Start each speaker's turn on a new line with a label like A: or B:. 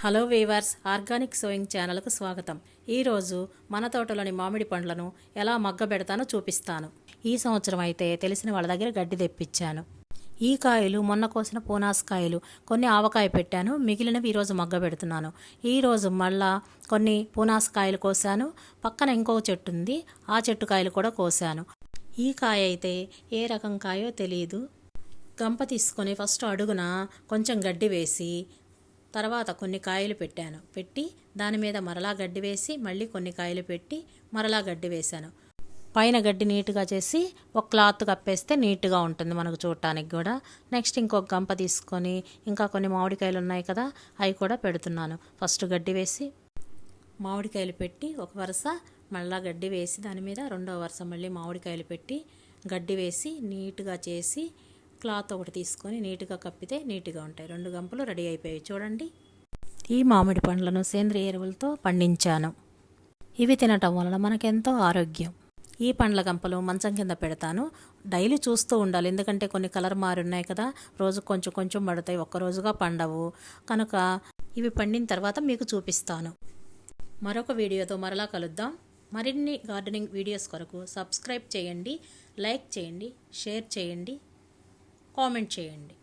A: Hello weavers, organic sowing ఛానల్కు స్వాగతం. ఈరోజు మన తోటలోని మామిడి పండ్లను ఎలా మగ్గబెడతానో చూపిస్తాను. ఈ సంవత్సరం అయితే తెలిసిన వాళ్ళ దగ్గర గడ్డి తెప్పించాను. ఈ కాయలు మొన్న కోసిన పూనాస్ కాయలు, కొన్ని ఆవకాయ పెట్టాను, మిగిలినవి ఈరోజు మగ్గబెడుతున్నాను. ఈరోజు మళ్ళా కొన్ని పూనాస్ కాయలు కోసాను. పక్కన ఇంకో చెట్టు ఉంది, ఆ చెట్టు కాయలు కూడా కోసాను. ఈ కాయ అయితే ఏ రకం కాయో తెలియదు. గంప తీసుకొని ఫస్ట్ అడుగున కొంచెం గడ్డి వేసి తర్వాత కొన్ని కాయలు పెట్టి దాని మీద మరలా గడ్డి వేసి మళ్ళీ కొన్ని కాయలు పెట్టి మరలా గడ్డి వేశాను. పైన గడ్డి నీట్గా చేసి ఒక క్లాత్ కప్పేస్తే నీట్గా ఉంటుంది మనకు చూడటానికి కూడా. నెక్స్ట్ ఇంకొక గంప తీసుకొని ఇంకా కొన్ని మామిడికాయలు ఉన్నాయి కదా, అవి కూడా పెడుతున్నాను. ఫస్ట్ గడ్డి వేసి మామిడికాయలు పెట్టి ఒక వరుస మళ్ళా గడ్డి వేసి దాని మీద రెండో వరుస మళ్ళీ మామిడికాయలు పెట్టి గడ్డి వేసి నీట్గా చేసి క్లాత్ ఒకటి తీసుకొని నీట్గా కప్పితే నీట్గా ఉంటాయి. 2 గంపలు రెడీ అయిపోయాయి చూడండి. ఈ మామిడి పండ్లను సేంద్రియ ఎరువులతో పండించాను. ఇవి తినటం వలన మనకెంతో ఆరోగ్యం. ఈ పండ్ల గంపలు మంచం కింద పెడతాను. డైలీ చూస్తూ ఉండాలి, ఎందుకంటే కొన్ని కలర్ మారున్నాయి కదా, రోజు కొంచెం కొంచెం పడతాయి, ఒక్కరోజుగా పండవు. కనుక ఇవి పండిన తర్వాత మీకు చూపిస్తాను. మరొక వీడియోతో మరలా కలుద్దాం. మరిన్ని గార్డెనింగ్ వీడియోస్ కొరకు సబ్స్క్రైబ్ చేయండి, లైక్ చేయండి, షేర్ చేయండి, కామెంట్ చేయండి.